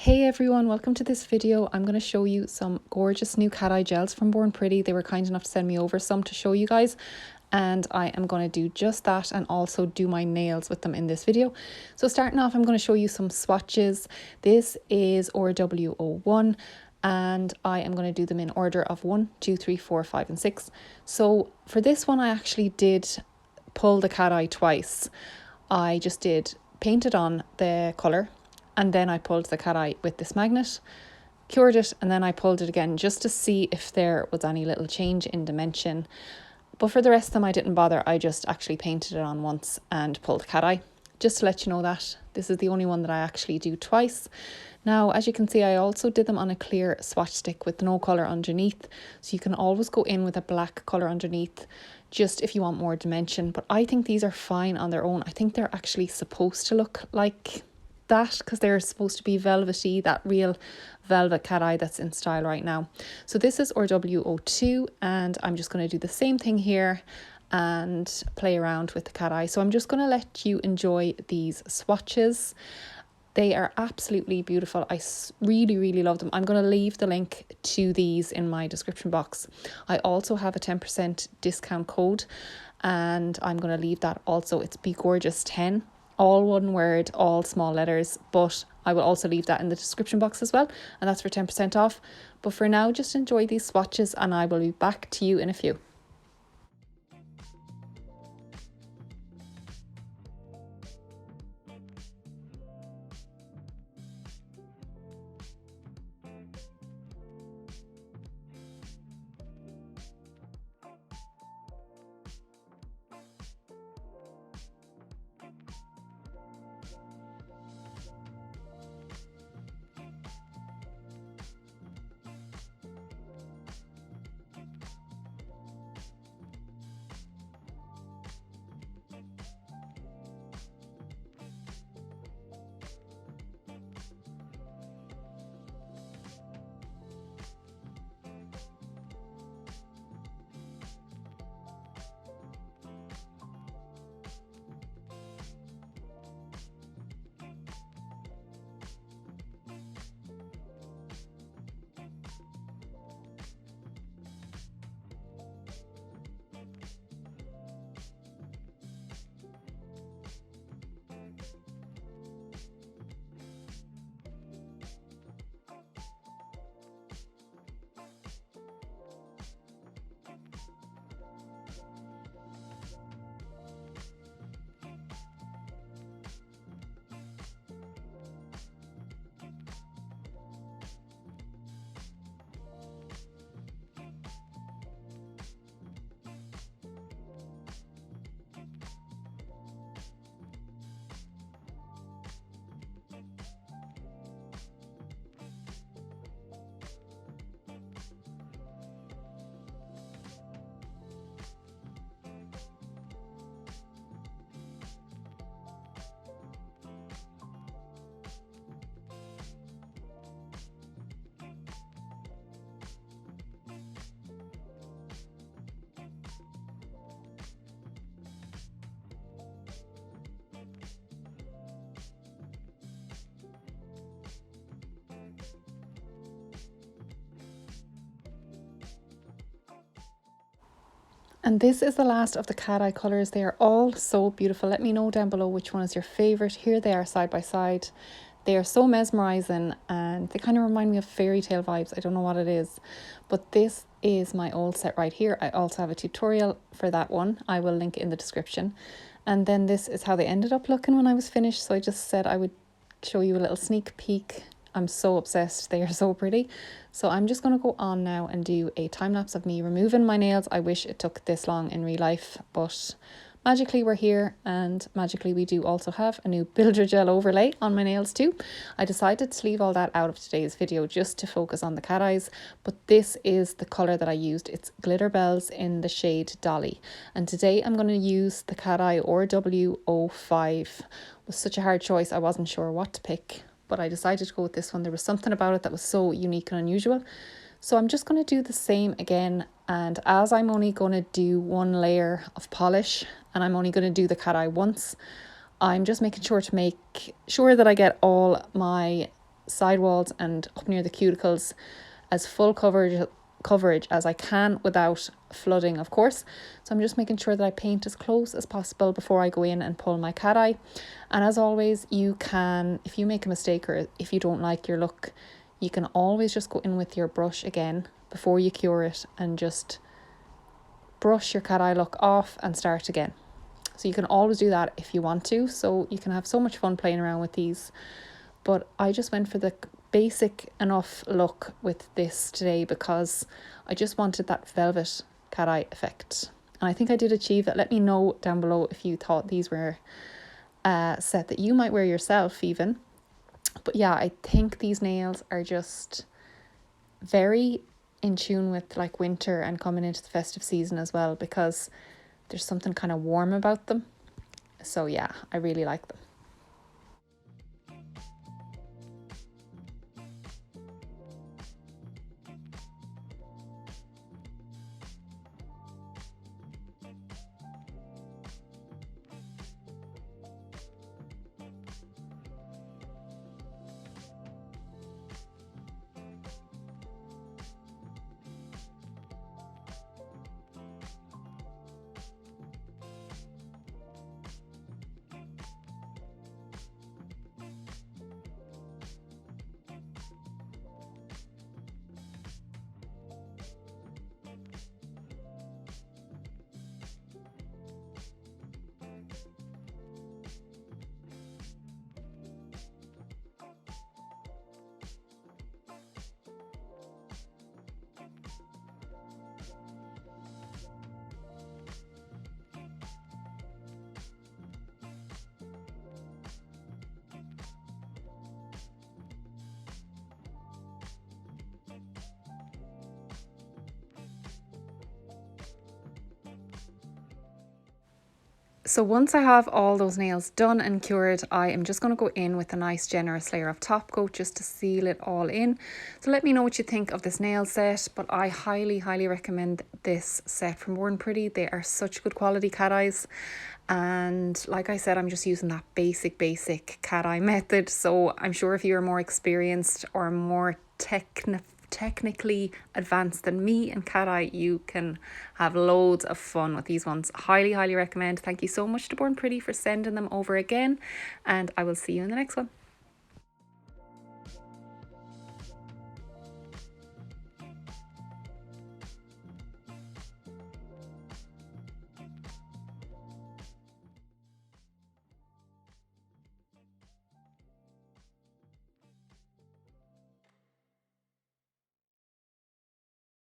Hey everyone, welcome to this video. I'm going to show you some gorgeous new cat eye gels from Born Pretty. They were kind enough to send me over some to show you guys, and I am going to do just that and also do my nails with them in this video. So starting off, I'm going to show you some swatches. This is RW01 and I am going to do them in order of 1, 2, 3, 4, 5 and 6. So for this one I actually did pull the cat eye twice. I just did painted on the colour, and then I pulled the cat eye with this magnet, cured it, and then I pulled it again just to see if there was any little change in dimension. But for the rest of them I didn't bother. I just actually painted it on once and pulled the cat eye. Just to let you know that this is the only one that I actually do twice. Now, as you can see, I also did them on a clear swatch stick with no colour underneath. So you can always go in with a black colour underneath, just if you want more dimension. But I think these are fine on their own. I think they're actually supposed to look like that because they're supposed to be velvety, that real velvet cat eye that's in style right now. So this is RW02 and I'm just going to do the same thing here and play around with the cat eye. So I'm just going to let you enjoy these swatches. They are absolutely beautiful. I really love them. I'm going to leave the link to these in my description box. I also have a 10% discount code and I'm going to leave that also. It's Begorgeous10, all one word, all small letters, but I will also leave that in the description box as well, and that's for 10% off. But for now, just enjoy these swatches and I will be back to you in a few. And this is the last of the cat eye colours. They are all so beautiful. Let me know down below which one is your favourite. Here they are side by side. They are so mesmerising and they kind of remind me of fairy tale vibes. I don't know what it is, but this is my old set right here. I also have a tutorial for that one. I will link it in the description. And then this is how they ended up looking when I was finished. So I just said I would show you a little sneak peek. I'm so obsessed. They are so pretty. So I'm just going to go on now and do a time lapse of me removing my nails. I wish it took this long in real life, but magically we're here, and magically we do also have a new builder gel overlay on my nails too. I decided to leave all that out of today's video just to focus on the cat eyes, but this is the colour that I used. It's Glitter Bells in the shade Dolly, and today I'm going to use the cat eye RW05. It was such a hard choice. I wasn't sure what to pick, but I decided to go with this one. There was something about it that was so unique and unusual. So I'm just going to do the same again, and as I'm only going to do one layer of polish and I'm only going to do the cat eye once, I'm just making sure to make sure that I get all my sidewalls and up near the cuticles as full coverage as I can without flooding, of course. So I'm just making sure that I paint as close as possible before I go in and pull my cat eye. And as always, you can, if you make a mistake or if you don't like your look, you can always just go in with your brush again before you cure it and just brush your cat eye look off and start again. So you can always do that if you want to. So you can have so much fun playing around with these. But I just went for the basic enough look with this today because I just wanted that velvet cat eye effect. And I think I did achieve it. Let me know down below if you thought these were a set that you might wear yourself even. But yeah, I think these nails are just very in tune with like winter and coming into the festive season as well, because there's something kind of warm about them. So yeah, I really like them. So once I have all those nails done and cured, I am just going to go in with a nice generous layer of top coat just to seal it all in. So let me know what you think of this nail set, but I highly recommend this set from Born Pretty. They are such good quality cat eyes, and like I said, I'm just using that basic cat eye method. So I'm sure if you're more experienced or more technically advanced than me and cat eye, you can have loads of fun with these ones. Highly recommend. Thank you so much to Born Pretty for sending them over again, and I will see you in the next one.